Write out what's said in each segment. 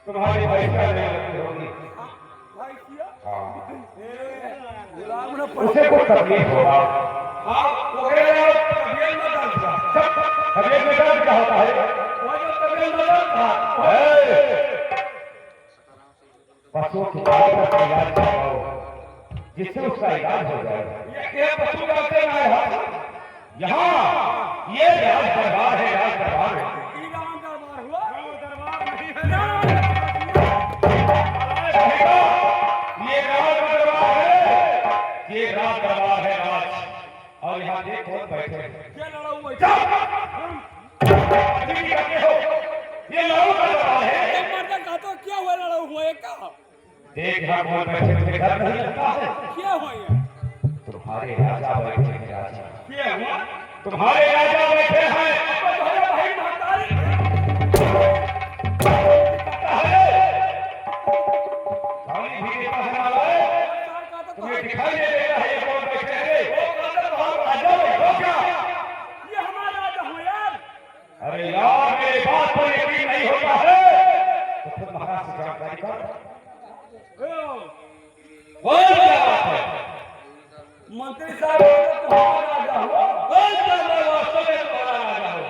तुम्हारी भाई क्या होगी उसे कुछ तकलीफ होगा। तबीयत में दर्द क्या होता है? पशुओं की इलाज करवाओ जिससे उसका इलाज हो जाएगा। ये पशु डॉक्टर यहाँ ये राज दरबार है, राज दरबार है। ये राज दरबार है, ये राज दरबार है राज। और यहाँ देख कौन बैठे हैं? ये लड़ाऊ का दरबार है। क्या हुआ? लड़ाऊ हुआ है क्या? देख यहाँ कौन बैठे थे, डर नहीं लगता है? क्या हुआ? तुम्हारे राजा बैठे हैं राजा। क्या हुआ? तुम्हारे राजा बैठे हैं। तुम्हें दिखाई दे रहा है ये कौन बैठे हैं? राजा बैठो क्या? ये हमारा राजा हूँ यार। अरे यार मेरे बात पर यकीन नहीं होता है तो खुद महाराज से जानकारी कर। बोल क्या बात है? मंत्री साहब तुम्हारा राजा हुआ। बोल क्या मैं वास्तव में तुम्हारा राजा हूँ।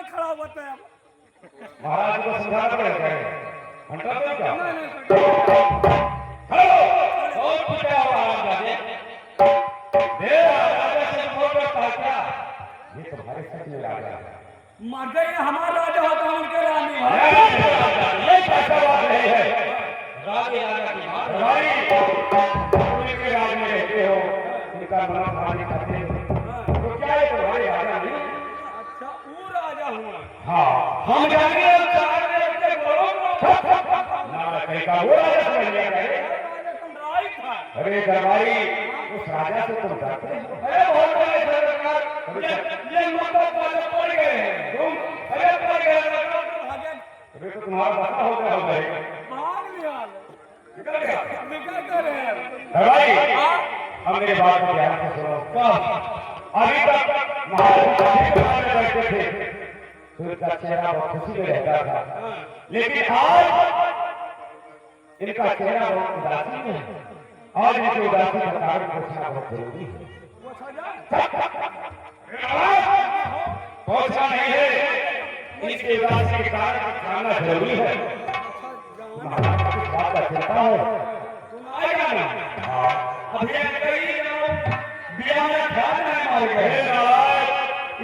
खड़ा हुआ था महाराज को समझाना पड़ेगा। घंटा तो क्या? हेलो बहुत कुछ है महाराज जी। मेरा राजा से फोटो क्या? ये तुम्हारे सच में राजा है। मर गए हमारा राजा होता उनके रानी है। ये कैसा बात नहीं है? रानी राजा की बात रानी के राज में रहते हो, इनका मनोभावनी करते हो तो क्या ये तुम्हारे राजा नहीं? अच्छा वो राजा हुआ। हाँ हम जानेंगे ना कहीं का वो राजा समझ लिया गया। अरे दरबारी उस राजा से तुम डरते हो? अरे बहुत बड़े सरकार ये मतलब पड़ गए हैं तुम। अरे पड़ गए अरे तो तुम्हारा बता हो गया होगा भाग लिया निकल गया निकल कर दरबारी। हम मेरे बात को ध्यान से सुनो। अभी तक महाराज बैठे थे तो इनका चेहरा बहुत खुशी में रहता था, लेकिन आज इनका चेहरा बहुत उदासी में है। आज इनकी उदासी का कारण पूछना बहुत जरूरी है। पूछना नहीं है, इनकी उदासी के कारण जानना जरूरी है। महाराज को किस बात का चिंता है?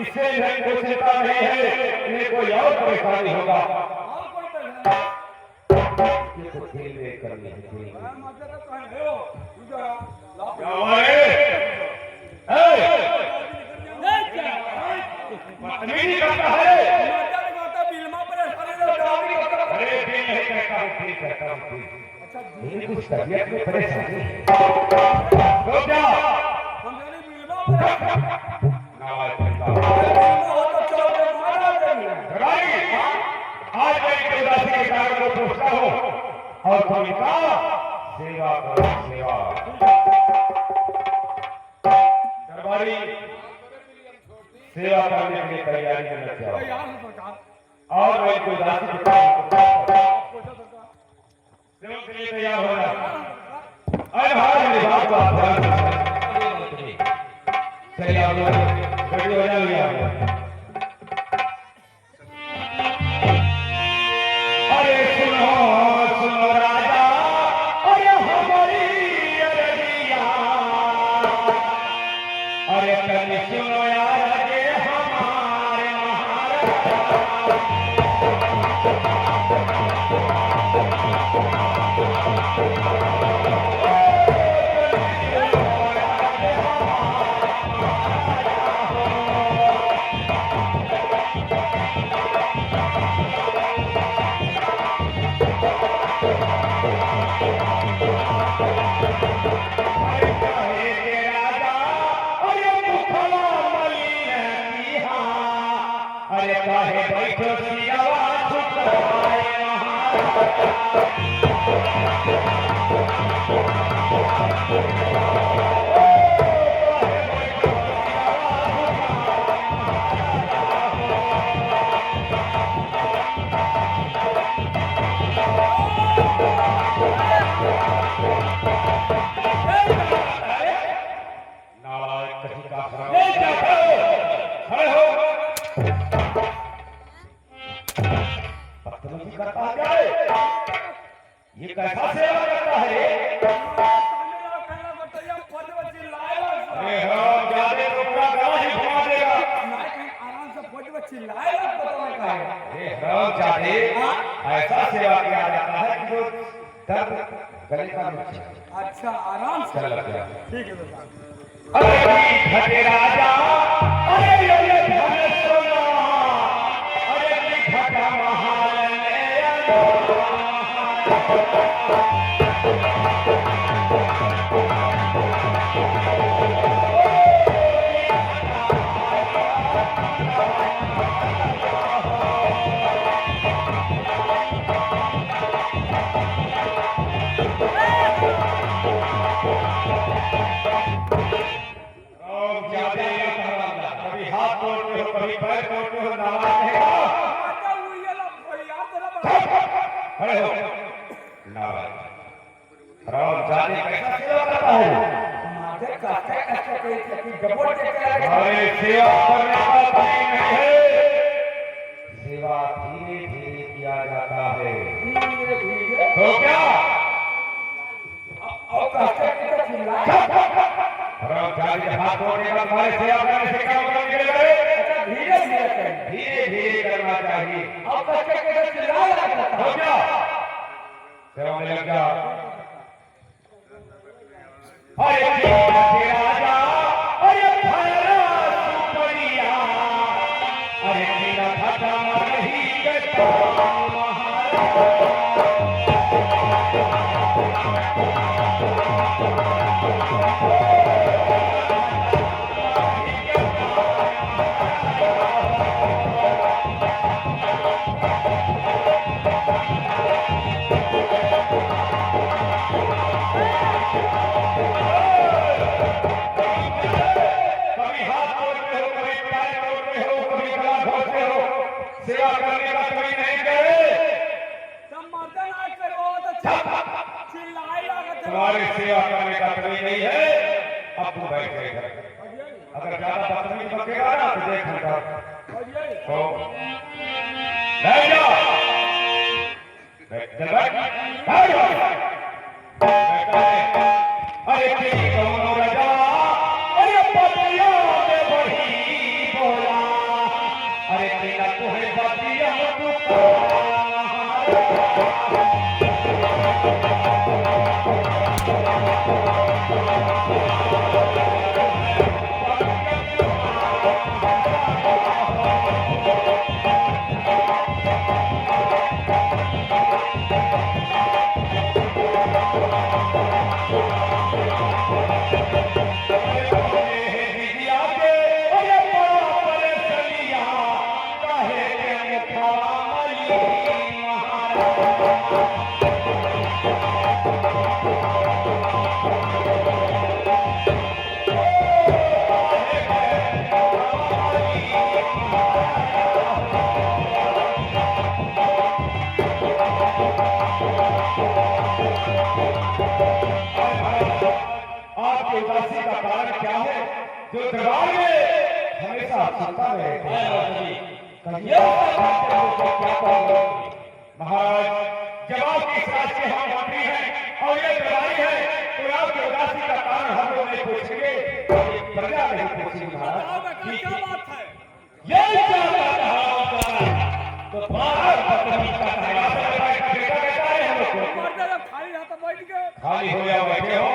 इससे इन्हें कोई चिंता नहीं है, इन्हें कोई और परेशानी होगा। खेल करनी है अच्छा मेरी कुछ तबीयत में परेशानी है। तो क्या हम जाने मिलवा पर नाराज करता मिलवा हो तो चल के मारा देंगे कराएंगे। आज मैं इनकी उदासी के कारण को पूछता हूँ और तुम इनका सेवा करो सेवा। दरबारी सेवा करने के लिए तैयारी में लग जाओ यार सरकार और मैं इनकी उदासी के कारण को पूछता हूँ। आपको सरकार सेवा के लिए तैयार हो जाओ। अरे भाई मेरी बात को आप ध्यान से चलिए आप लोग रेडी हो जाइए। अरे सुनो सुनो राजा अरे हमारी अरनिया अरे कल सुनो यार ये हमारे अरे काहे बैठो सियावा छुपाए नालायक कहीं का खड़े हो बदतमीजी करता है क्या ये कैसा सेवा करता है अरे हाँ ज्यादा तो पूरा गला ही घुमा देगा अरे हाँ जादे ऐसा सेवा किया जाता है कि जो दर्द गले का मिट जाए। अच्छा आराम से चल लग गया ठीक है सरकार अरे घटे राजा अरे ये धन सोना अरे घटा महाल कभी हाथ तोड़ते हो कभी पैर तोड़ते हो नाराज खड़े हो नाराज राम जाने कैसा सेवा करता है अरे सेवा करने का टाइम नहीं है सेवा धीरे धीरे किया जाता है तो क्या राम जाने हाथ तोड़ने का तुम्हारे सेवा करने से क्या मतलब निकलेगा धीरे धीरे करना चाहिए तो क्या सेवा में लग जा अरे राजा अरे भैरा सुपरिया अरे बिना घटा नहीं करता सेवा करने का कभी नहीं करे तुम्हारी सेवा करने का कभी नहीं है अब तू बैठ गए घर अगर ज्यादा बदतमीज बकेगा ना तो देख लूंगा तो बैठ जा बैठ अरे तेरी कौन रजा अरे पतिया में बड़ी बोला अरे तेरा तुम्हें पतिया आपकी उदासी का कारण क्या है जो दरबार में हमेशा चिंता में रहते हैं? महाराज जब आपकी इस राज के हम मंत्री हैं और ये दरबारी है तो आपकी उदासी का कारण हम लोग नहीं पूछेंगे, प्रजा नहीं पूछेगी। महाराज बताओ बेटा क्या बात है? ये क्या बात है? तो बाहर बदतमीज का बेटा बेटा है हम लोग को। मर जा खाली हाथ बैठ के। खाली हो या बैठे हो,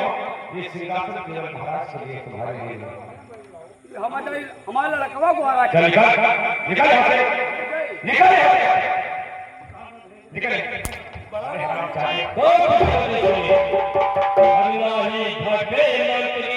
ये सिंहासन केवल महाराज के लिए, तुम्हारे लिए नहीं। हमारा लड़कवा को आ रहा चल निकल निकल यहाँ से, निकल यहाँ से, निकल। अरे हमारे चाहे अल्लाही भटे मंत्री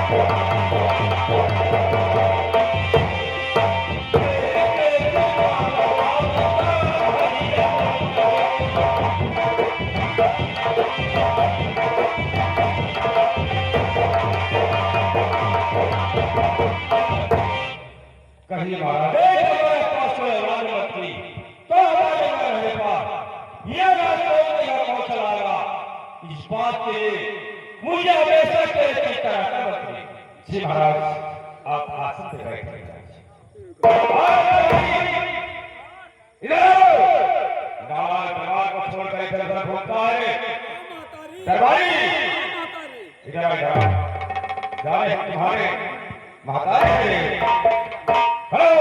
कहीं महाराज राजमंत्री तो रहे पास ये राजमंत्री चलाएगा इस बात के लिए मुझे हमेशा मंत्री जी महाराज आप आसन पे बैठ दरबार को छोड़कर इधर उधर घूमता है दरबारी इधर जाए हम तुम्हारे महतारी हेलो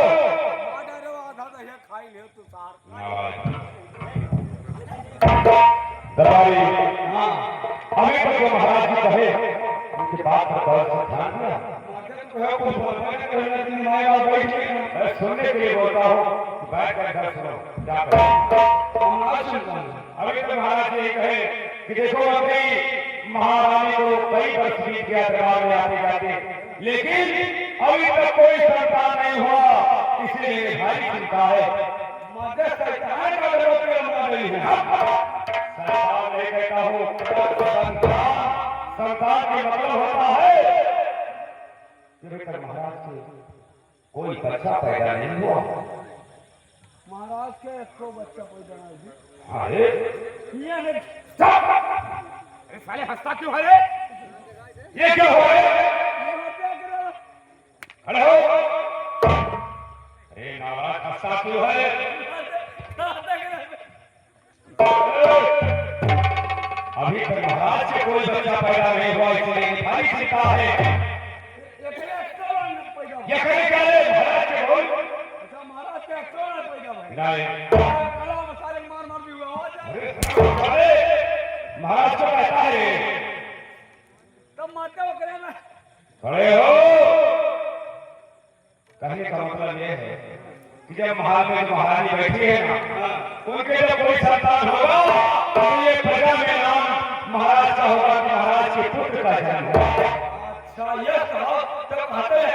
दरबारी हाँ अभी तक जो महाराज जी कहे उनकी बात पर गौर से ध्यान दिया सुनने के लिए बोलता हूँ बैठ कर घर सुनो क्या अभी तक महाराज जी कहे कि देखो अभी महारानी को कई वर्ष बीत गया दरबार में आते जाते लेकिन अभी तक कोई संतान नहीं हुआ इसलिए भारी चिंता है सरकार नहीं कहता हूँ संतान का मतलब होता है कि महाराज से कोई बच्चा पैदा नहीं हुआ महाराज के एक बच्चा पैदा नहीं अरे साले हंसता क्यों है रे? ये क्या हो रहा है खड़े हो अरे नाराज हंसता क्यों है अभी तक महाराज से कोई बच्चा पैदा नहीं हुआ इसलिए भारी चिंता है ये खड़े क्या है महाराज के बोल अच्छा महाराज के पैदा भाई नहीं कला मसाले मार मार भी हुआ अरे महाराज को कहता है तब मारते हो करे ना खड़े हो कहने का मतलब यह है कि जब महाराज में महारानी बैठी है ना उनके जब कोई संतान होगा तो ये प्रजा में नाम महाराज का होगा कि महाराज के पुत्र का जन्म होगा अच्छा ये कहो तो कहते हैं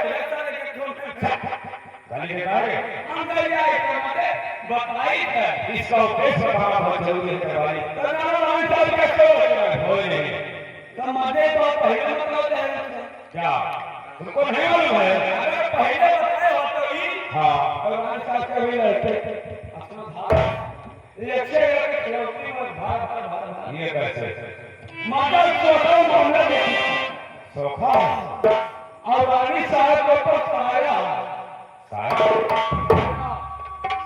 गाली देता है हम गए आए हमारे बताई है इसका उद्देश्य बताना बहुत जरूरी है भाई तो नारायण साहब कैसे हो नहीं तो मजे तो पहले मतलब है क्या तुमको नहीं मालूम है अगर पहले बताए हो तो ही हाँ भगवान साहब के भी रहते अपना भाग ये अच्छे करके खिलौती में भाग ये कैसे मगर सोखा मामला देखिए सोखा और रानी साहब को तो सहाया साहब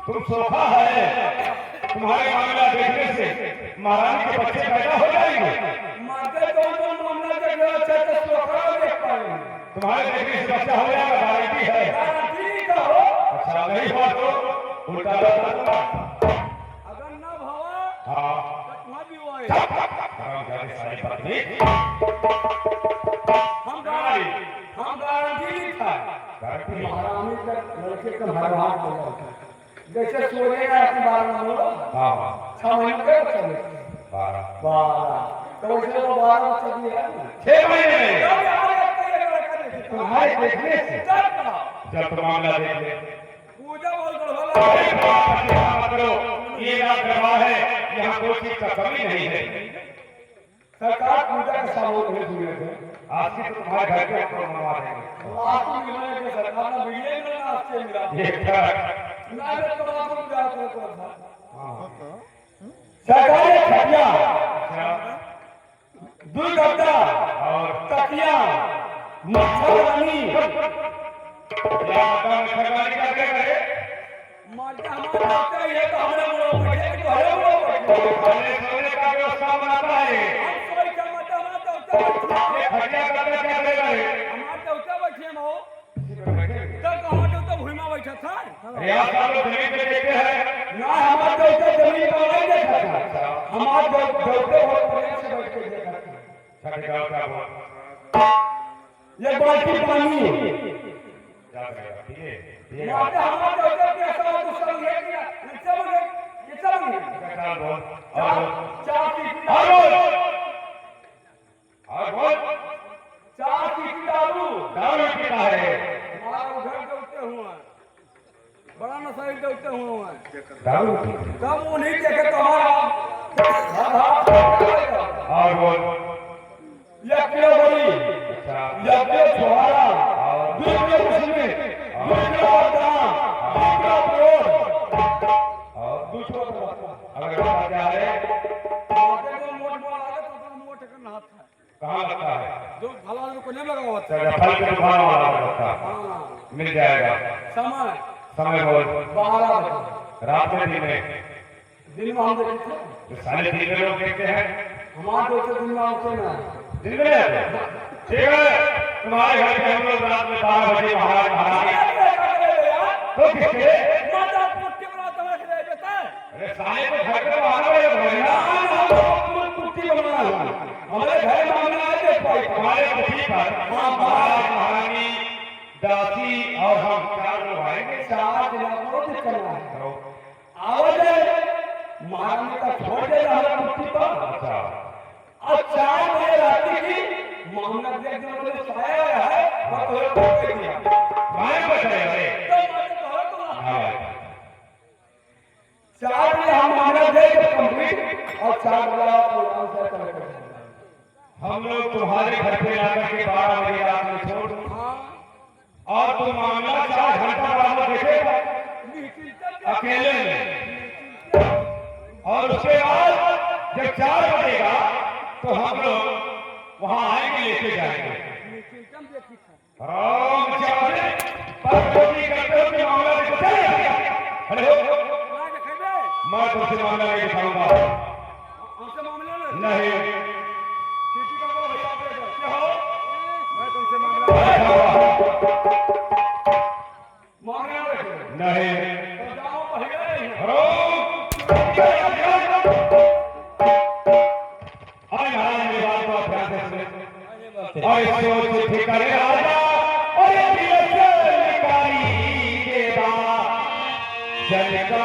तुम सोखा है तुम्हारे मामला देखने से महारानी के बच्चे पैदा हो जाएंगे मगर दोनों मामला देखना अच्छा तो सोखा देख पाएंगे तुम्हारे देखने से बच्चा हो जाएगा गारंटी है गारंटी का हो अच्छा नहीं हुआ तो उल्टा बता अगर न भावा हाँ तो तुम्हारा भी हुआ है सारी पत्नी हम गारंटी था गारंटी महारानी का लड़के का भगवान हो जाता जैसे सोएगा अपनी बारह में हाँ 6 महीने के चले 12 तो वैसे तो 12 चली है 6 महीने में तुम्हारे देखने से जब तुम मामला देख ले पूजा बोल कर करो ये रात दरबार है यहाँ कोई चीज का कमी नहीं है सरकार पूजा का सामान भेज दिए थे आज से तो तुम्हारे घर के आपको मनवा देंगे आपको मिलने के सरकार ने वीडियो में ना आपसे मिला ये क्या ना तो आपको जाते को था सरकारी खटिया दूध गद्दा और तकिया मच्छरदानी क्या सरकारी क्या करे मर्दा हमारा लगता है तो हमने बोलो बैठे तो है वो खाने सोने का व्यवस्था बनाता है हम कोई का मर्दा हमारा तो ये खटिया करने क्या करेगा रे हमारा तो उठा बैठे हो तो हमारा तो भूमा बैठा था अरे आप सब लोग जमीन पे देखते हैं ना हमारा तो उठा जमीन पर नहीं देखा था हमारा जो डॉक्टर हो प्रेम से बैठ के देखा था खटिया क्या बोल ये बाल्टी पानी क्या करेगा ये माता हमारा डॉक्टर के साथ तो सब ये किया ये सब क्या बोल और चार की और बोल और बोल 4 की दारू दारू पीता है। हमारा घर देते हुआ बड़ा नशा देते हुआ दारू तब वो नहीं देखे तो हमारा और वो यज्ञ बड़ी अच्छा यज्ञ छोड़ा दूसरे उसमें दूसरा दान दूसरा प्रोड और दूसरा अगर बात क्या है आगे जो मोट बोला है तो अपना मोट करना हाथ है कहाँ लगता है? जो भला को नहीं लगा हुआ था चलो फल की दुकान वाला लगता है। हाँ मिल जाएगा। समय समय बोल 12 बजे रात में दिन में दिन में हम देखते हैं तो सारे दिन में लोग देखते हैं हमारे दोस्त दिन में आते ना दिन में आते हैं। ठीक है तुम्हारे घर पे हम लोग रात में 12 बजे महाराज महारानी तो किसके माता पुट्टी बना तुम्हारे लिए बेटा अरे साले को घर पे तो आना पड़ेगा पुट्टी बना हमारे घर में आना है तो हमारे कुटी पर महाराज महारानी दासी और हम 4 लोग आएंगे। 4 दिन को करना है तो आवाज महारानी का छोड़ दे हमारे पुट्टी पर अच्छा और 4 बजे रात की मोहम्मद देख जो लोग साया है वो तो कोई दिया मारे बचाए अरे तो मारे तो हो हाँ 4 बजे हम मोहम्मद देख कंप्लीट और 4 बजे प्रोग्राम से करेंगे हम लोग तुम्हारे घर पे आकर के 12 बजे रात में छोड़ हां और तुम मामला 4 घंटा बाद देखेगा अकेले में और उसके बाद जब 4 बजेगा तो हम लोग वहां आएंगे लेके जाएंगे। राम चाहे पर कोई करते हो कि मामला देखो चले खड़े हो मैं तुमसे मामला नहीं दिखाऊंगा नहीं नहीं और सोच फिकर राजा और निकारी के बाद जल को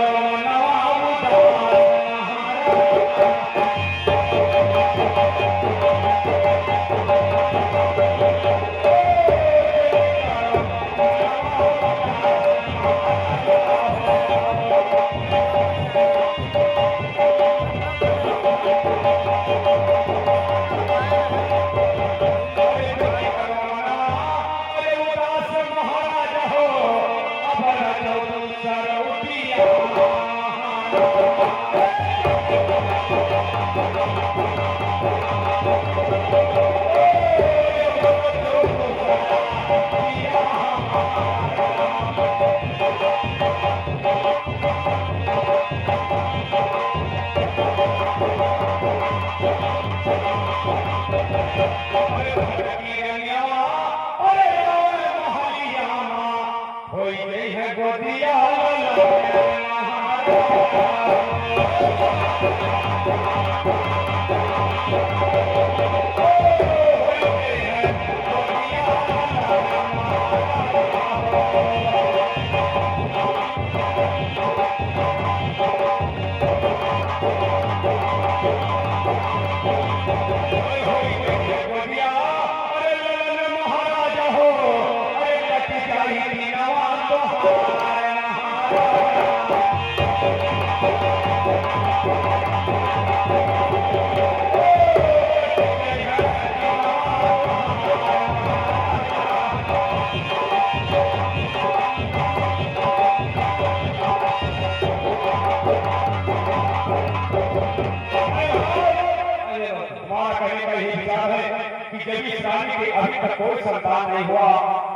अभी तक कोई संतान नहीं हुआ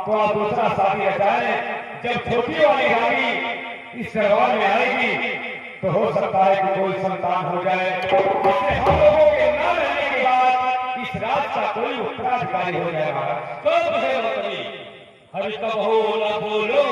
तो आप दूसरा शादी रचाए। जब छोटी वाली रानी इस दरबार में आएगी तो हो सकता है कि कोई संतान हो जाए। इससे हम लोगों के न रहने के बाद इस राज का कोई उत्तराधिकारी हो जाए। हरि कहो न बोलो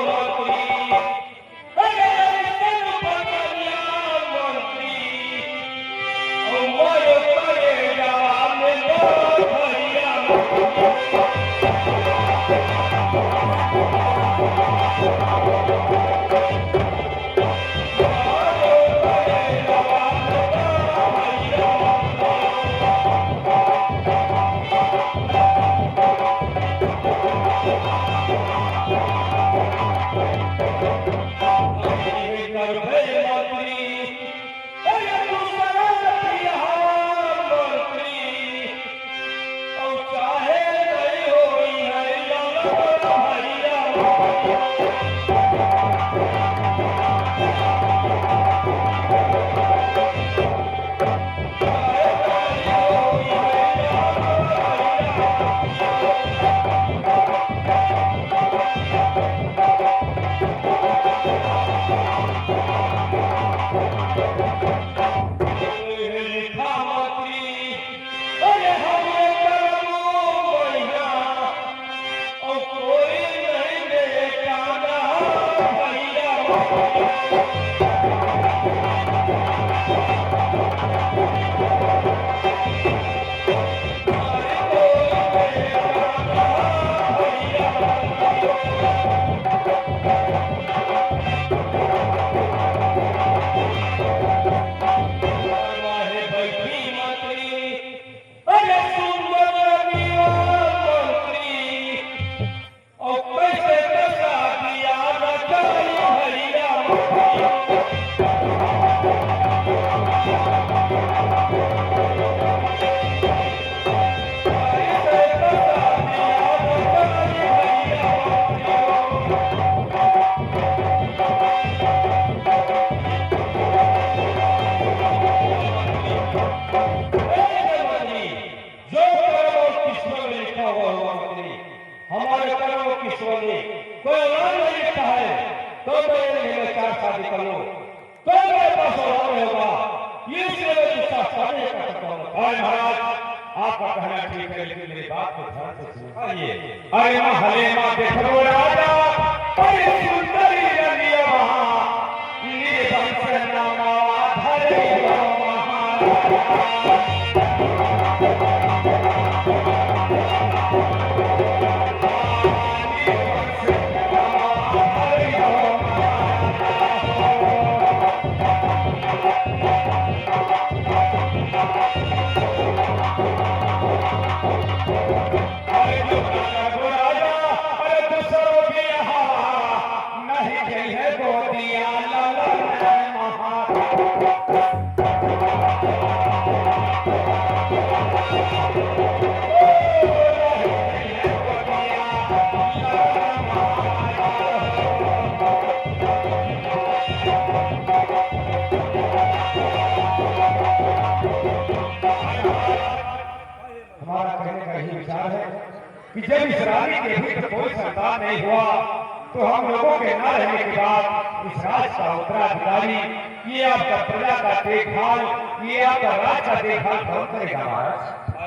हमारे कर्मों की सोने कोई और नहीं लिखता है तो मेरे लिए चार शादी कर लो तो मेरे पास और होगा ये सेवा जिसका सामने कर सकता हूँ। और महाराज आपका कहना ठीक है, लेकिन मेरी बात को ध्यान से सुनिए। आइए अरे महले माँ देखो राजा, अरे सुंदरी रंगिया वहाँ, नीलम से नामा धरे हमारा कहने का यही विचार है कि जब इस रानी के भी कोई संतान नहीं हुआ तो हम लोगों के न रहने के बाद इस राज का उत्तराधिकारी, ये आपका प्रजा का देखभाल, ये आपका राज का देखभाल कौन करेगा महाराज?